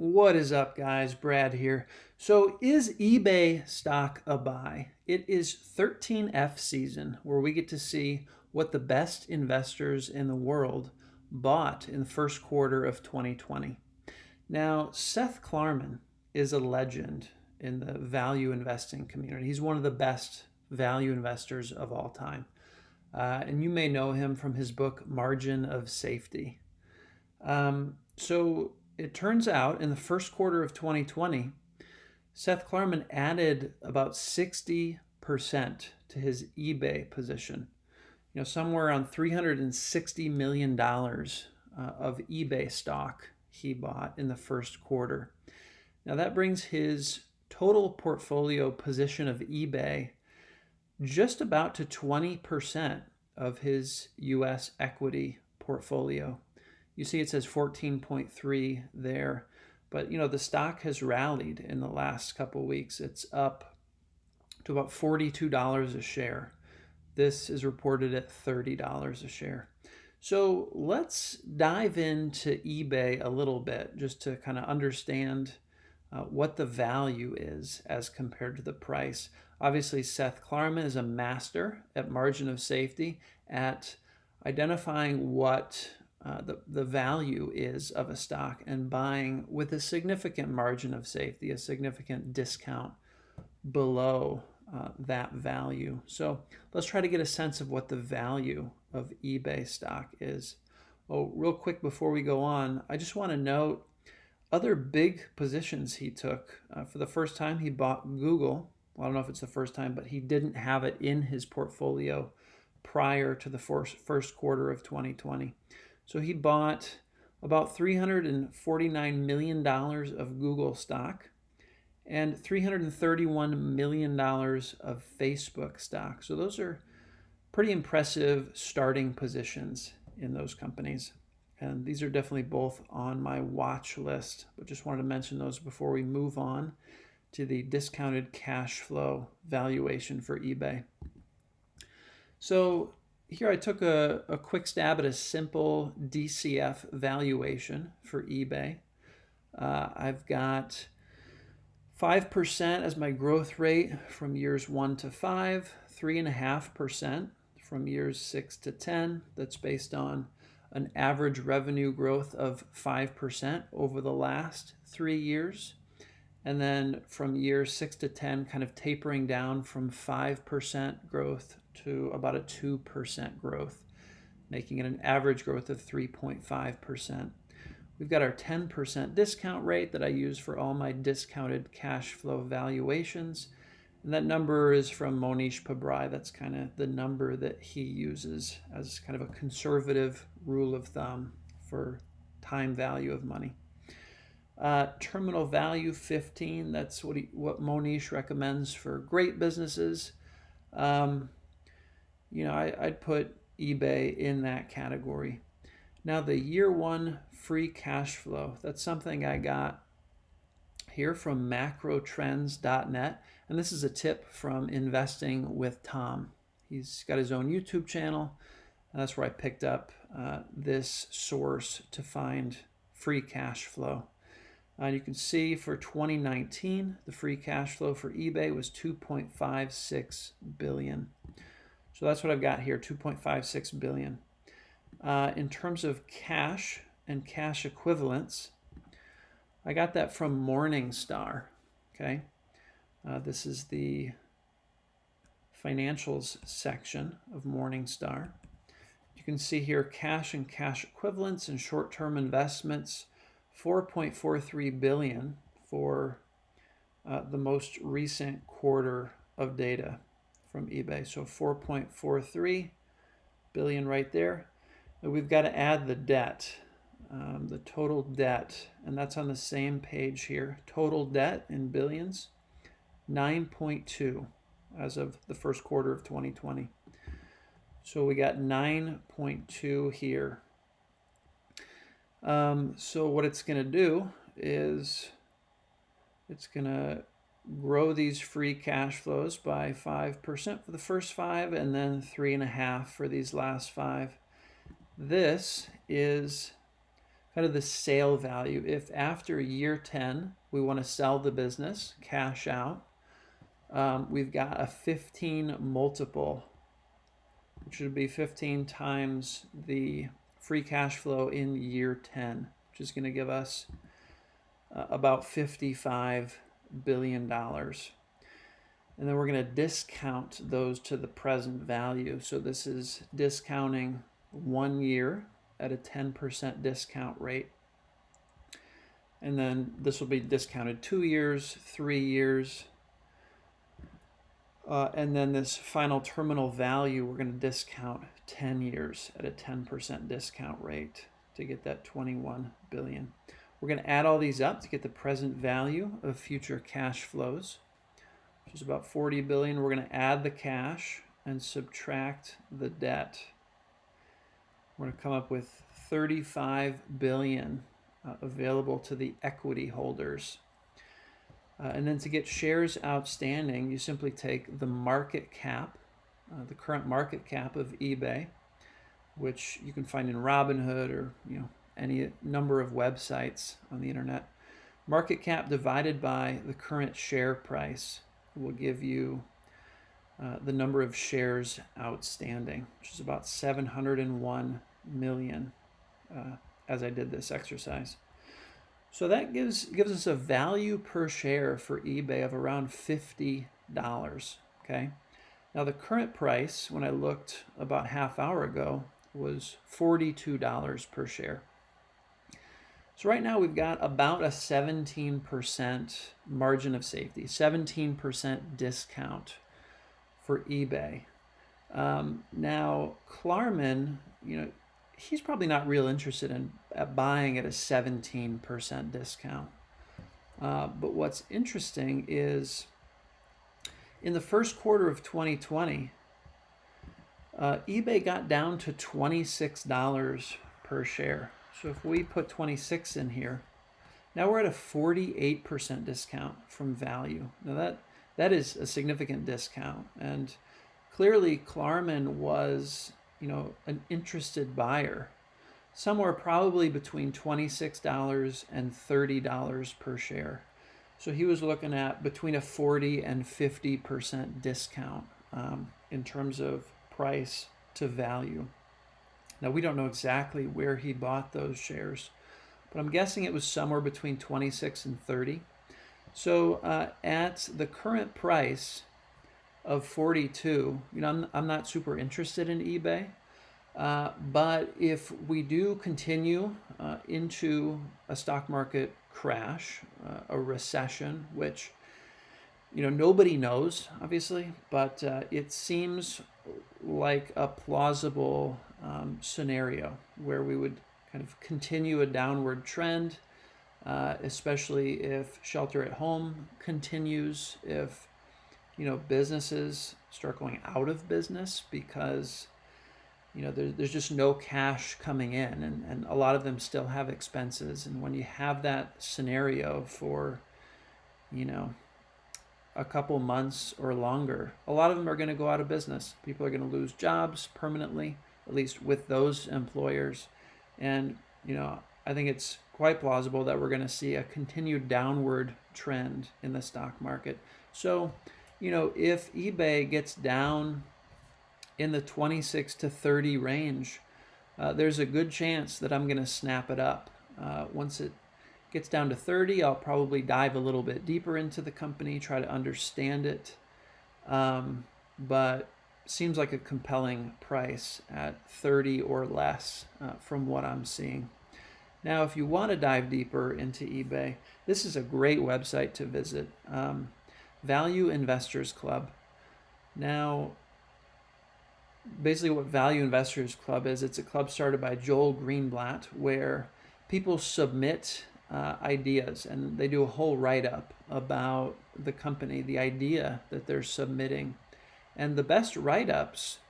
What is up, guys? Brad here. So, is eBay stock a buy? It is 13F season where we get to see what the best investors in the world bought in the first quarter of 2020. Now, Seth Klarman is a legend in the value investing community. He's one of the best value investors of all time. And you may know him from his book, Margin of Safety. So it turns out in the first quarter of 2020, Seth Klarman added about 60% to his eBay position. Somewhere around $360 million of eBay stock he bought in the first quarter. Now that brings his total portfolio position of eBay just about to 20% of his US equity portfolio. You see it says 14.3 there, but the stock has rallied in the last couple of weeks. It's up to about $42 a share. This is reported at $30 a share. So let's dive into eBay a little bit just to kind of understand what the value is as compared to the price. Obviously, Seth Klarman is a master at margin of safety, at identifying what the value is of a stock and buying with a significant margin of safety, a significant discount below that value. So let's try to get a sense of what the value of eBay stock is. Oh, real quick before we go on, I just want to note other big positions he took. For the first time, he bought Google. Well, I don't know if it's the first time, but he didn't have it in his portfolio prior to the first quarter of 2020. So he bought about $349 million of Google stock and $331 million of Facebook stock. So those are pretty impressive starting positions in those companies. And these are definitely both on my watch list, but just wanted to mention those before we move on to the discounted cash flow valuation for eBay. So here I took a quick stab at a simple DCF valuation for eBay. I've got 5% as my growth rate from years 1 to 5, 3.5% from years 6 to 10. That's based on an average revenue growth of 5% over the last 3 years. And then from years 6 to 10, kind of tapering down from 5% growth to about a 2% growth, making it an average growth of 3.5%. We've got our 10% discount rate that I use for all my discounted cash flow valuations. And that number is from Monish Pabrai. That's kind of the number that he uses as kind of a conservative rule of thumb for time value of money. Terminal value 15, that's what Monish recommends for great businesses. I'd put eBay in that category. Now the year one free cash flow, that's something I got here from macrotrends.net. And this is a tip from Investing with Tom. He's got his own YouTube channel. And that's where I picked up this source to find free cash flow. And you can see for 2019, the free cash flow for eBay was $2.56 billion. So that's what I've got here, $2.56 billion. In terms of cash and cash equivalents, I got that from Morningstar. Okay, this is the financials section of Morningstar. You can see here cash and cash equivalents and short-term investments, $4.43 billion for the most recent quarter of data from eBay. So 4.43 billion right there. And we've got to add the debt, the total debt, and that's on the same page here. Total debt in billions, 9.2 as of the first quarter of 2020. So we got 9.2 here. So what it's going to do is it's going to grow these free cash flows by 5% for the first 5 and then 3.5 for these last 5. This is kind of the sale value. If after year 10 we want to sell the business, cash out, we've got a 15 multiple, which would be 15 times the free cash flow in year 10, which is going to give us about $55 billion. And then we're going to discount those to the present value. So this is discounting 1 year at a 10% discount rate. And then this will be discounted 2 years, 3 years. And then this final terminal value, we're going to discount 10 years at a 10% discount rate to get that 21 billion. We're going to add all these up to get the present value of future cash flows, which is about 40 billion. We're going to add the cash and subtract the debt. We're going to come up with 35 billion available to the equity holders. And then to get shares outstanding, you simply take the market cap, the current market cap of eBay, which you can find in Robinhood or any number of websites on the internet. Market cap divided by the current share price will give you the number of shares outstanding, which is about 701 million as I did this exercise. So that gives us a value per share for eBay of around $50, okay? Now the current price, when I looked about half hour ago, was $42 per share. So right now we've got about a 17% margin of safety, 17% discount for eBay. Now Klarman, he's probably not real interested in buying at a 17% discount. But what's interesting is in the first quarter of 2020, eBay got down to $26 per share. So if we put 26 in here, now we're at a 48% discount from value. Now that is a significant discount, and clearly Klarman was an interested buyer, somewhere probably between $26 and $30 per share. So he was looking at between a 40 and 50% discount in terms of price to value. Now we don't know exactly where he bought those shares, but I'm guessing it was somewhere between 26 and 30. So at the current price of 42, I'm not super interested in eBay, but if we do continue into a stock market crash, a recession, which nobody knows obviously, but it seems like a plausible scenario where we would kind of continue a downward trend, especially if shelter at home continues, if businesses start going out of business because there's just no cash coming in, and a lot of them still have expenses. And when you have that scenario for a couple months or longer, a lot of them are going to go out of business. People are going to lose jobs permanently, at least with those employers. And I think it's quite plausible that we're going to see a continued downward trend in the stock market. So if eBay gets down in the 26 to 30 range, there's a good chance that I'm going to snap it up. Once it gets down to 30, I'll probably dive a little bit deeper into the company, try to understand it. But seems like a compelling price at 30 or less from what I'm seeing. Now, if you want to dive deeper into eBay, this is a great website to visit. Value Investors Club. Now, basically what Value Investors Club is, it's a club started by Joel Greenblatt where people submit ideas and they do a whole write-up about the company, the idea that they're submitting. And the best write-ups,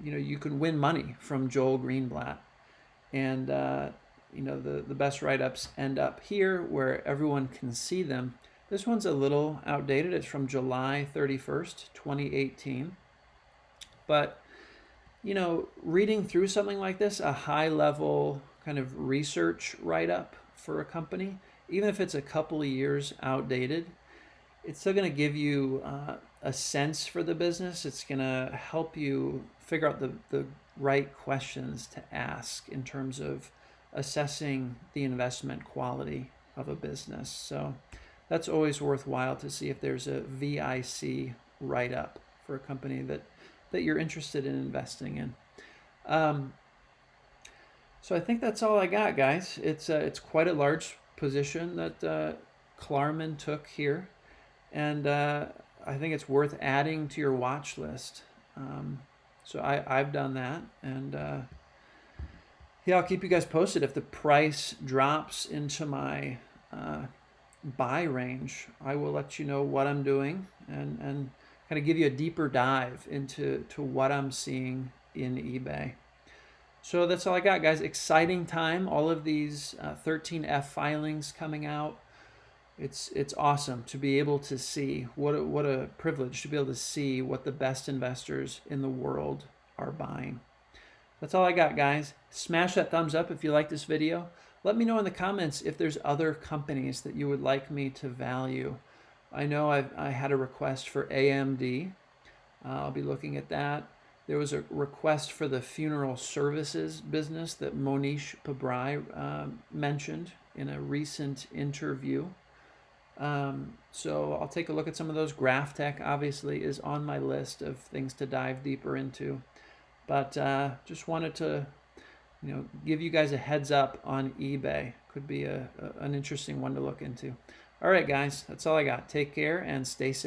you can win money from Joel Greenblatt. And, the best write-ups end up here where everyone can see them. This one's a little outdated. It's from July 31st, 2018. But, reading through something like this, a high-level kind of research write-up for a company, even if it's a couple of years outdated, it's still going to give you a sense for the business. It's going to help you figure out the right questions to ask in terms of assessing the investment quality of a business. So that's always worthwhile to see if there's a VIC write-up for a company that you're interested in investing in. So I think that's all I got, guys. It's quite a large position that Klarman took here, and I think it's worth adding to your watch list. So I've done that, and yeah, I'll keep you guys posted if the price drops into my buy range. I will let you know what I'm doing and kind of give you a deeper dive into what I'm seeing in eBay. So that's all I got, guys. Exciting time. All of these 13F filings coming out. It's awesome to be able to see, what a privilege to be able to see what the best investors in the world are buying. That's all I got, guys. Smash that thumbs up if you like this video. Let me know in the comments if there's other companies that you would like me to value. I know I had a request for AMD. I'll be looking at that. There was a request for the funeral services business that Monish Pabrai mentioned in a recent interview. So I'll take a look at some of those. GraphTech obviously is on my list of things to dive deeper into. But just wanted to give you guys a heads up on eBay. Could be an interesting one to look into. All right, guys, that's all I got. Take care and stay safe.